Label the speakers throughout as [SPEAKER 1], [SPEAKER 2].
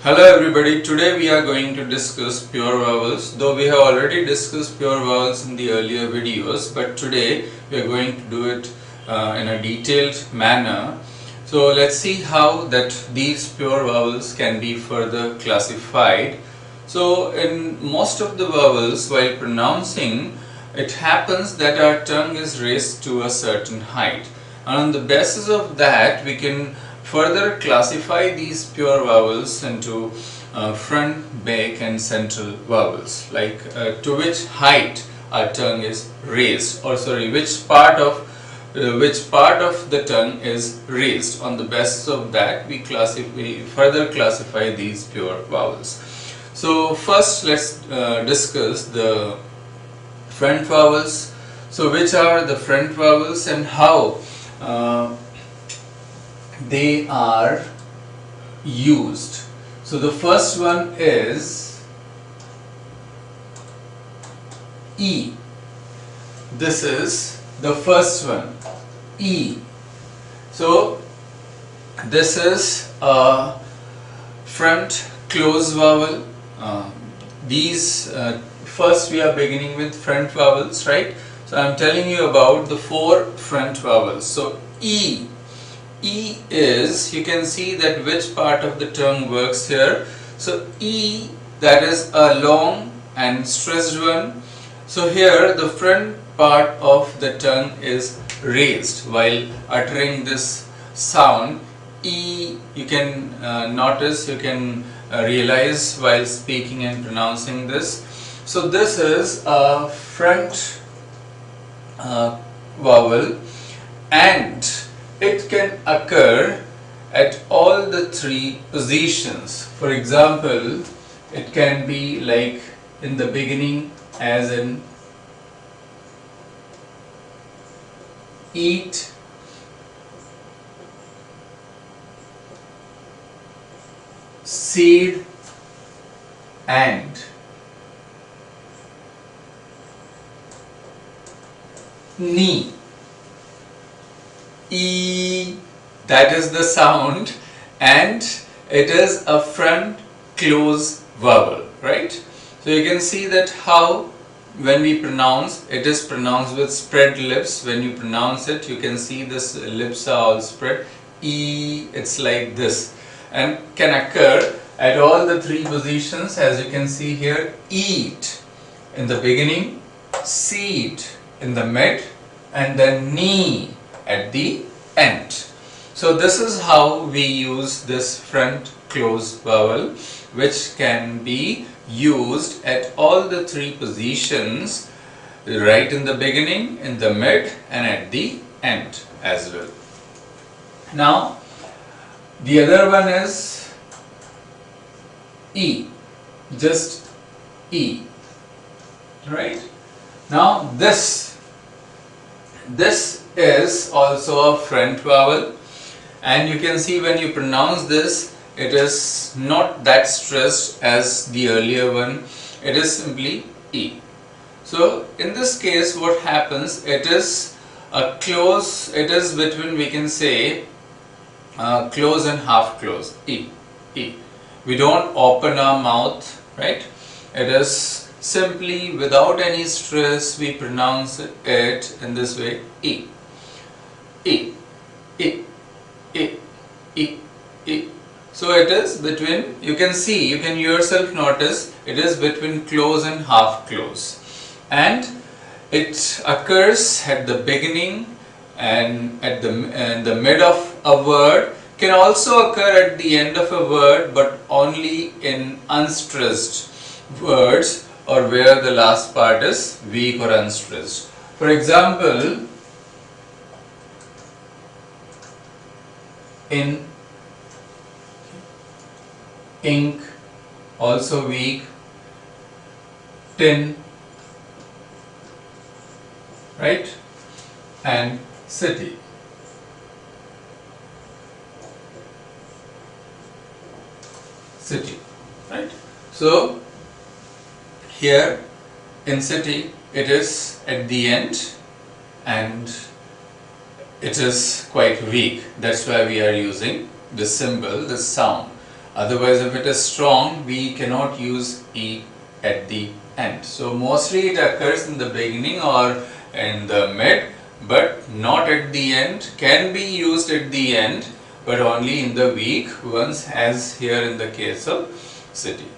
[SPEAKER 1] Hello everybody, today we are going to discuss pure vowels, though we have already discussed pure vowels in the earlier videos, but today we are going to do it in a detailed manner. So let's see how that these pure vowels can be further classified. So in most of the vowels, while pronouncing, it happens that our tongue is raised to a certain height, and on the basis of that we can further classify these pure vowels into front, back and central vowels, like to which height our tongue is raised, or sorry, which part of the tongue is raised. On the basis of that we further classify these pure vowels. So first let's discuss the front vowels. So which are the front vowels and how they are used. So the first one is E. This is the first one, E. So this is a front close vowel. First we are beginning with front vowels, right? So I am telling you about the four front vowels. So E. E is, you can see that which part of the tongue works here. So E, that is a long and stressed one. So here the front part of the tongue is raised while uttering this sound. E, you can notice, you can realize while speaking and pronouncing this. So this is a front vowel, and it can occur at all the three positions. For example, it can be like in the beginning, as in eat, seed and knee. E, that is the sound, and it is a front close vowel, right? So you can see that how when we pronounce, it is pronounced with spread lips. When you pronounce it, you can see this lips are all spread. E, it's like this, and can occur at all the three positions, as you can see here. Eat in the beginning, seed in the mid, and then knee at the end. So this is how we use this front close vowel, which can be used at all the three positions, right in the beginning, in the mid and at the end as well. Now the other one is E, just E, right? Now this is also a front vowel, and you can see when you pronounce this, it is not that stressed as the earlier one. It is simply E. So in this case what happens, it is a close, it is between, we can say, close and half close. E, E. We don't open our mouth, right? It is simply without any stress, we pronounce it in this way. E, E, E, E, E, E. So it is between, you can see, you can yourself notice, it is between close and half close, and it occurs at the beginning and at the mid of a word. Can also occur at the end of a word, but only in unstressed words, or where the last part is weak or unstressed. For example, in, ink, also weak. Tin, right? And city. City, right? So here in city it is at the end and it is quite weak. That's why we are using this symbol, this sound. Otherwise, if it is strong, we cannot use E at the end. So mostly it occurs in the beginning or in the mid, but not at the end. Can be used at the end, but only in the weak ones, as here in the case of city.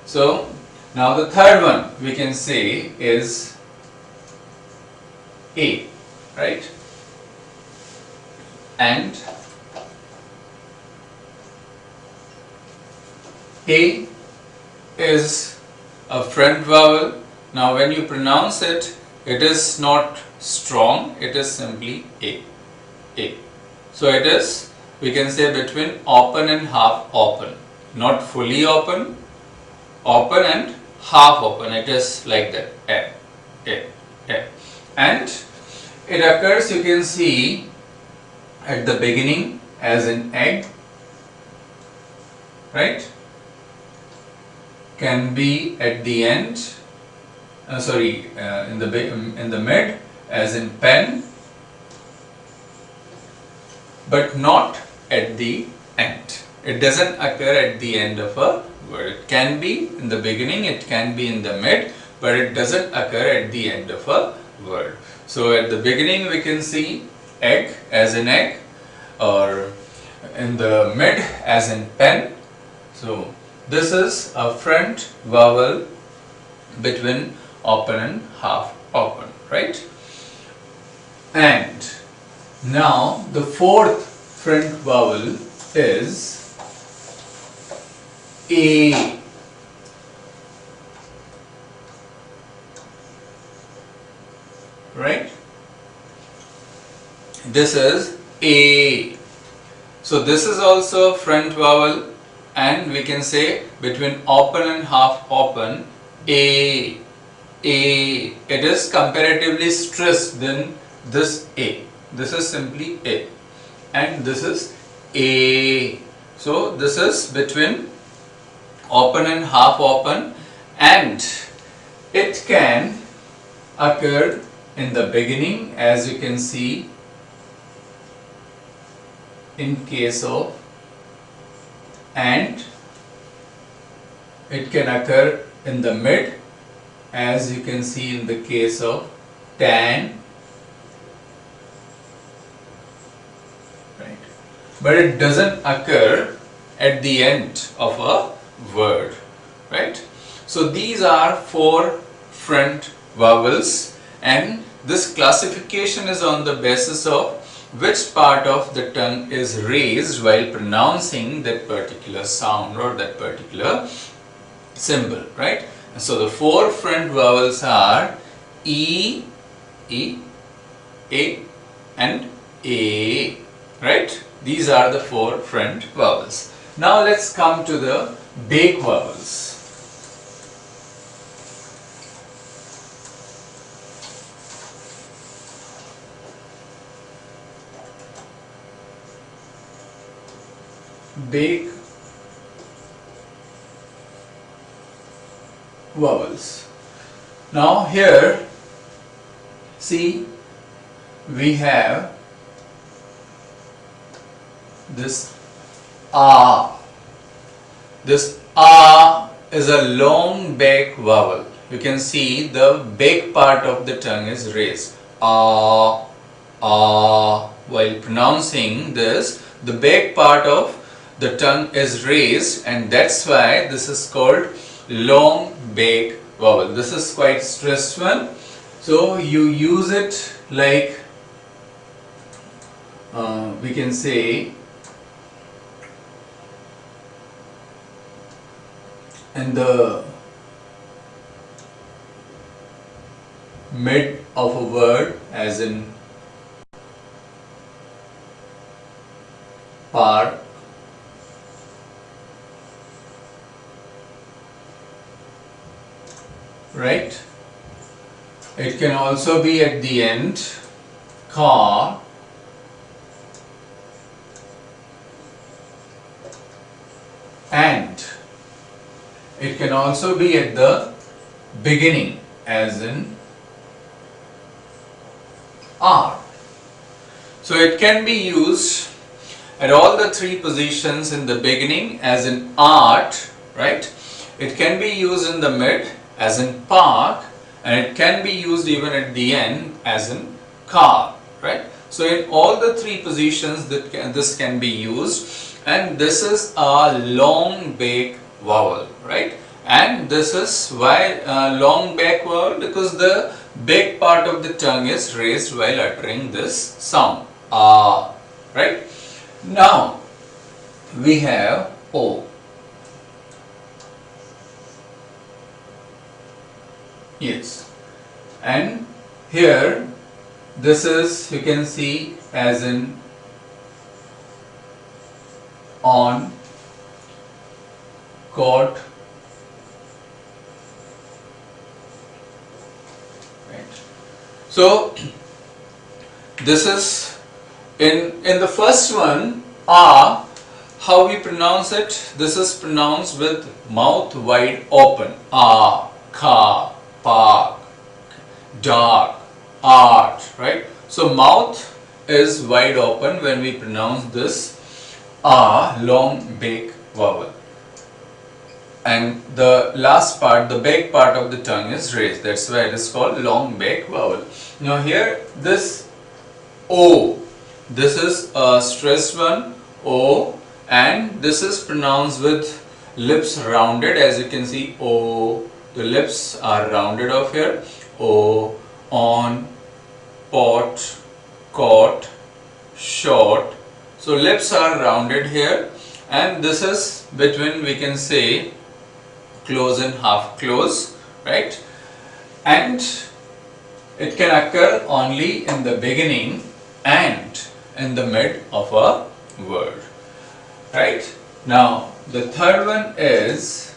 [SPEAKER 1] So now the third one we can say is A, right? And A is a front vowel. Now when you pronounce it, it is not strong, it is simply A. A. So it is, we can say, between open and half open. Not fully open, open and half open. It is like that. A. A. A. And it occurs, you can see, at the beginning as in egg, right? Can be at the end, in the mid as in pen, but not at the end. It doesn't occur at the end of a word. It can be in the beginning, it can be in the mid, but it doesn't occur at the end of a word. So at the beginning we can see egg as in egg, or in the mid as in pen. So this is a front vowel between open and half open, right? And now the fourth front vowel is A. Right? This is A. So this is also front vowel, and we can say between open and half open, A. A. It is comparatively stressed than this A. This is simply A, and this is A. So this is between open and half open, and it can occur in the beginning, as you can see in case of and. It can occur in the mid, as you can see in the case of tan, right? But it doesn't occur at the end of a word, right? So these are four front vowels, and this classification is on the basis of which part of the tongue is raised while pronouncing that particular sound or that particular symbol, right? So the four front vowels are E, E, A and A, right? These are the four front vowels. Now let's come to the back vowels. Back vowels. Now here, see, we have this A. This A is a long back vowel. You can see the back part of the tongue is raised. A, A. While pronouncing this, the back part of the tongue is raised, and that's why this is called long back vowel. This is quite stressed one, so you use it like we can say in the mid of a word, as in park, right? It can also be at the end, car, and it can also be at the beginning, as in R. So it can be used at all the three positions in the beginning as in art, right? It can be used in the mid as in park, and it can be used even at the end as in car, right? So in all the three positions this can be used, and this is a long back vowel, right? And this is why long back vowel, because the back part of the tongue is raised while uttering this sound, right? Now we have O. Yes, and here this is, you can see, as in on, caught, right? So this is in the first one, ah, how we pronounce it? This is pronounced with mouth wide open. Ah, ka, park, dark, art, right? So mouth is wide open when we pronounce this long back vowel, and the last part, the back part of the tongue, is raised. That's why it is called long back vowel. Now here this O, this is a stressed one, O, and this is pronounced with lips rounded. As you can see, O, the lips are rounded off here. O, on, pot, caught, short. So lips are rounded here, and this is between, we can say, close and half close, right? And it can occur only in the beginning and in the mid of a word, right? Now the third one is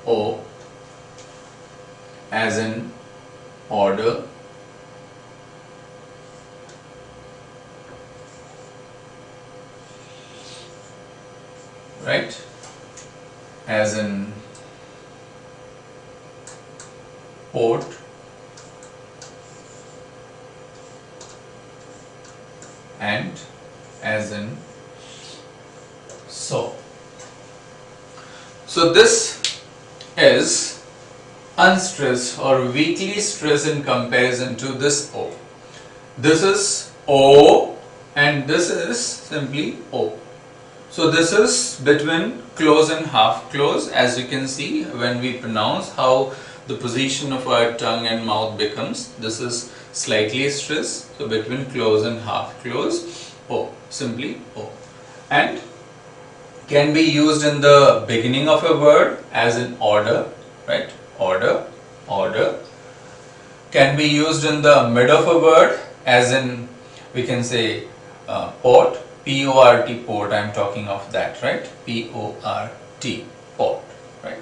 [SPEAKER 1] O, as in order, right? As in port, and as in so. So this is unstressed or weakly stressed in comparison to this O. This is O and this is simply O. So this is between close and half close. As you can see, when we pronounce, how the position of our tongue and mouth becomes, this is slightly stressed. So between close and half close, O, simply O. And can be used in the beginning of a word as in order, right? Order, order. Can be used in the mid of a word as in, we can say, port, P-O-R-T, port. I am talking of that, right? P-O-R-T, port, right?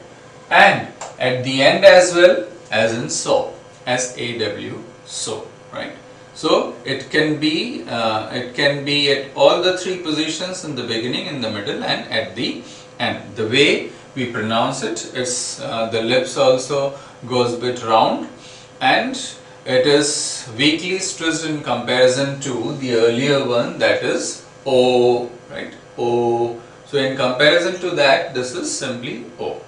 [SPEAKER 1] And at the end as well, as in so, S-A-W, so, right? So it can be at all the three positions, in the beginning, in the middle, and at the end. The way we pronounce it, it's the lips also goes a bit round, and it is weakly stressed in comparison to the earlier one, that is O, right? O. So in comparison to that, this is simply O,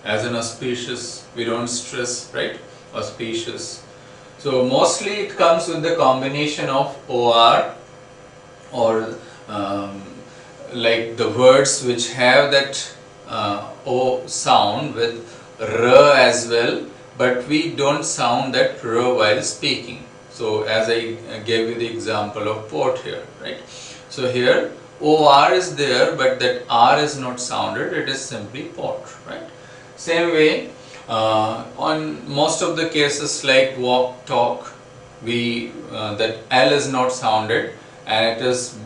[SPEAKER 1] as in auspicious. We don't stress, right? Auspicious. So mostly it comes with the combination of OR, or like the words which have that O sound with R as well, but we don't sound that R while speaking. So as I gave you the example of port here, right? So here OR is there, but that R is not sounded, it is simply port, right? Same way, on most of the cases like walk, talk, we that L is not sounded, and it is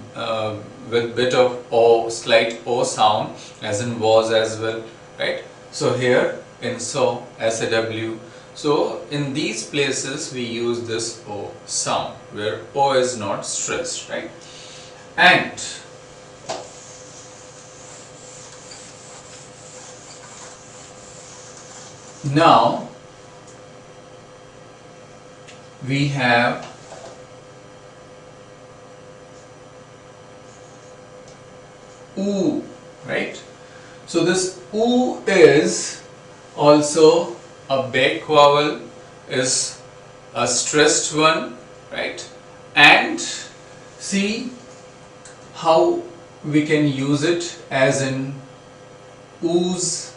[SPEAKER 1] with bit of O, slight O sound, as in was as well, right? So here in so, SAW. So in these places we use this O sound, where O is not stressed, right? And now we have oo, right? So this oo is also a back vowel, is a stressed one, right? And see how we can use it as in ooze,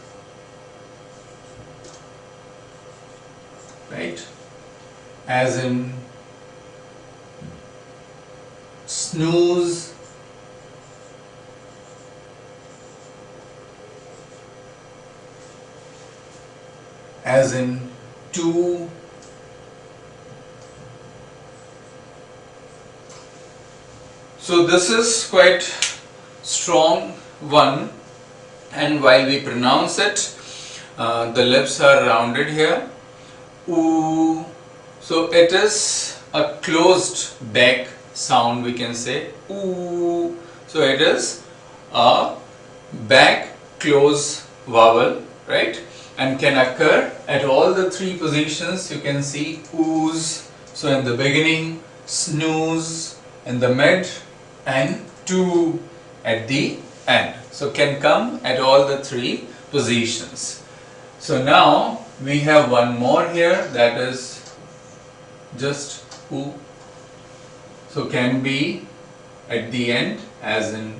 [SPEAKER 1] right? As in snooze, as in to, so this is quite strong one, and while we pronounce it, the lips are rounded here. Ooh. So it is a closed back sound, we can say ooh. So it is a back close vowel, right? And can occur at all the three positions. You can see ooze, so in the beginning, snooze in the mid, and to at the end. So can come at all the three positions. So now we have one more here, that is just oo. So can be at the end as in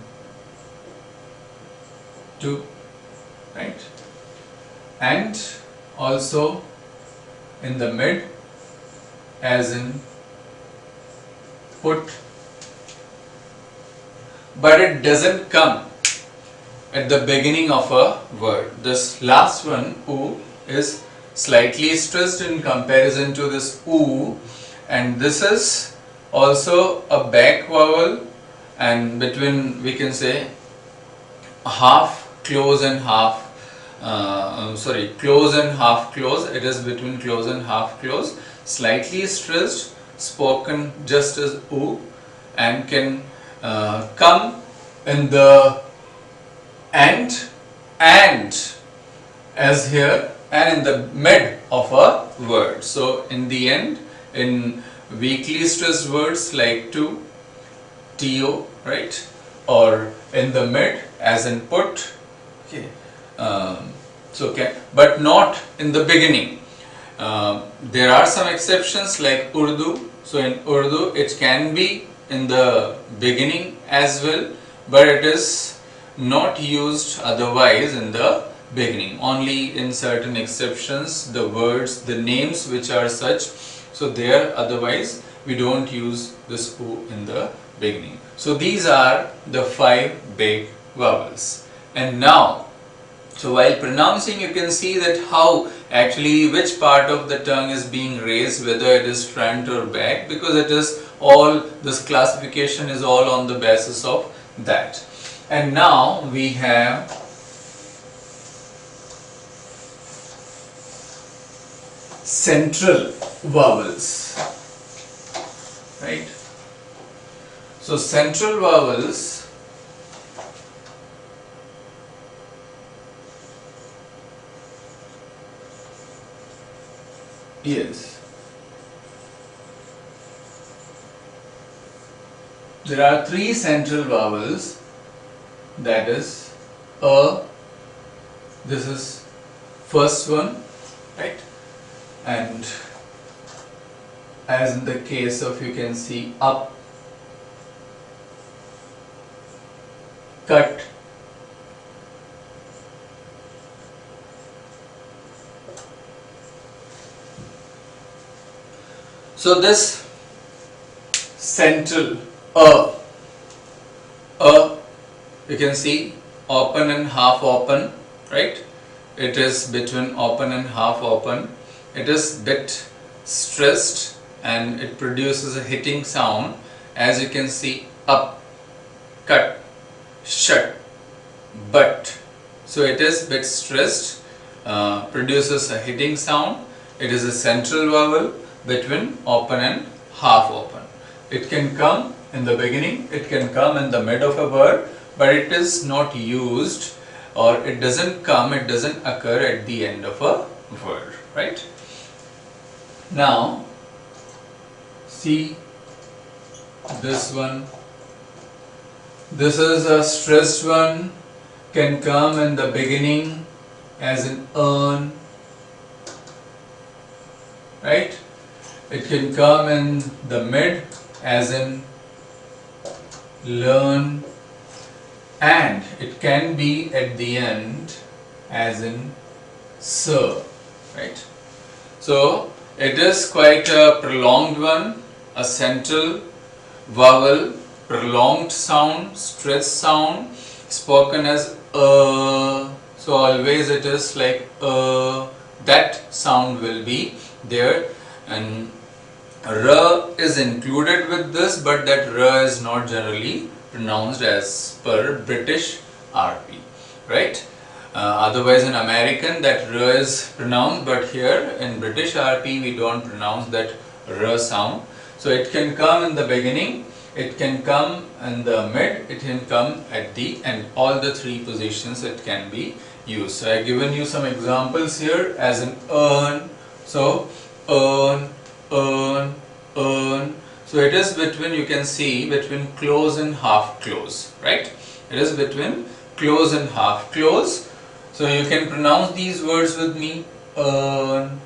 [SPEAKER 1] to, right? And also in the mid as in put, but it doesn't come at the beginning of a word. This last one, oo, is slightly stressed in comparison to this oo, and this is also a back vowel, and between, we can say, half close and half close and half close. It is between close and half close, slightly stressed, spoken just as oo, and can come in the end and as here, and in the mid of a word. So in the end, in weakly stressed words like to, to, right? Or in the mid as in put, okay. So can, but not in the beginning. There are some exceptions like Urdu. So in Urdu it can be in the beginning as well, but it is not used otherwise in the beginning. Only in certain exceptions, the words, the names which are such, so there, otherwise we don't use this oo in the beginning. So these are the 5 big vowels. And now, so while pronouncing, you can see that how actually which part of the tongue is being raised, whether it is front or back, because it is all, this classification is all on the basis of that. And now we have central vowels, right? So central vowels, yes, there are 3 central vowels, that is a, this is first one, right? And as in the case of, you can see up, cut, so this central you can see open and half open, right? It is between open and half open. It is bit stressed and it produces a hitting sound, as you can see up, cut, shut, but. So it is bit stressed, produces a hitting sound. It is a central vowel between open and half open. It can come in the beginning, it can come in the mid of a word, but it is not used, or it doesn't come, it doesn't occur at the end of a word, right? Now see this one, This is a stressed one, can come in the beginning as in earn, right? It can come in the mid as in learn, and it can be at the end as in sir, right? So it is quite a prolonged one, a central vowel, prolonged sound, stressed sound, spoken as so always it is like that sound will be there, and r is included with this, but that r is not generally pronounced as per British RP, right? Otherwise in American that r is pronounced, but here in British RP we don't pronounce that r sound. So it can come in the beginning, it can come in the mid, it can come at the end. All the three positions it can be used. So I have given you some examples here as in earn. So earn, earn, earn. So it is between, you can see, between close and half close, right? It is between close and half close. So you can pronounce these words with me: earn,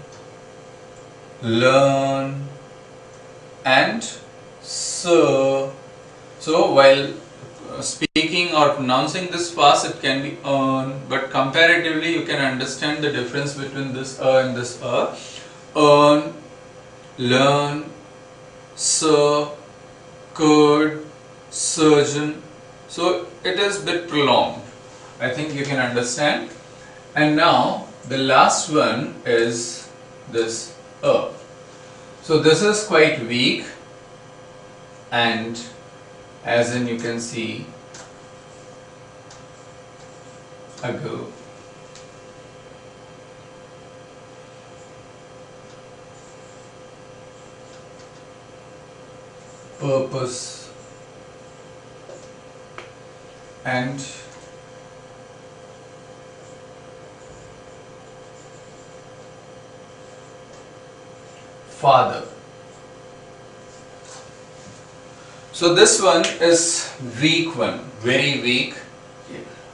[SPEAKER 1] learn, and sir. So while speaking or pronouncing this fast, it can be earn, but comparatively you can understand the difference between this and this earn, learn, sir, could, surgeon. So it is a bit prolonged. I think you can understand. And now the last one is this So this is quite weak, and as in you can see ago. Purpose and father. So this one is weak one, very weak,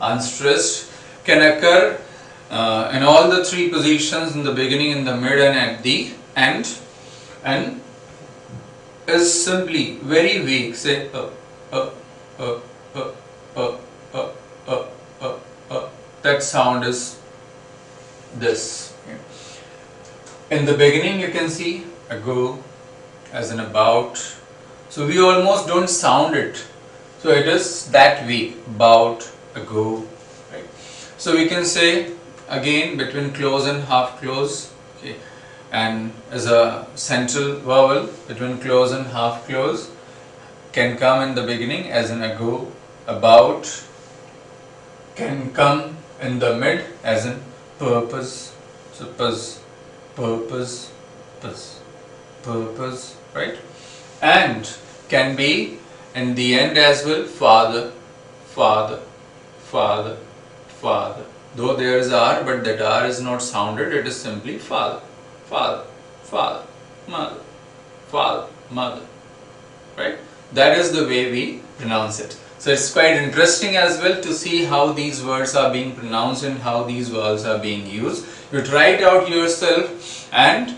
[SPEAKER 1] unstressed, can occur in all the three positions, in the beginning, in the mid, and at the end, and is simply very weak. Say that sound is this. In the beginning you can see ago as in about, so we almost don't sound it, so it is that weak, about, ago, right? So we can say again between close and half close, okay, and as a central vowel between close and half close, can come in the beginning as in ago, about, can come in the mid as in purpose, so purpose, purpose, right? And can be in the end as well, father, father, father, father. Though there is R, but that R is not sounded, it is simply father, father, father, mother, father, mother, right? That is the way we pronounce it. So it's quite interesting as well to see how these words are being pronounced and how these vowels are being used. You try it out yourself, and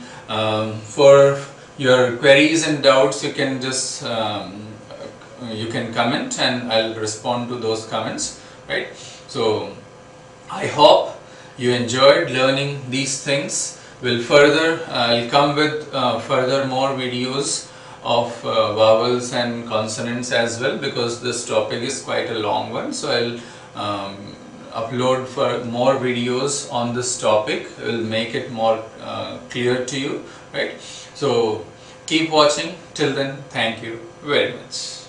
[SPEAKER 1] for your queries and doubts you can just you can comment and I'll respond to those comments, right? So I hope you enjoyed learning these things. I'll come with further more videos of vowels and consonants as well, because this topic is quite a long one. So I'll upload for more videos on this topic. Will make it more clear to you, right? So keep watching. Till then, thank you very much.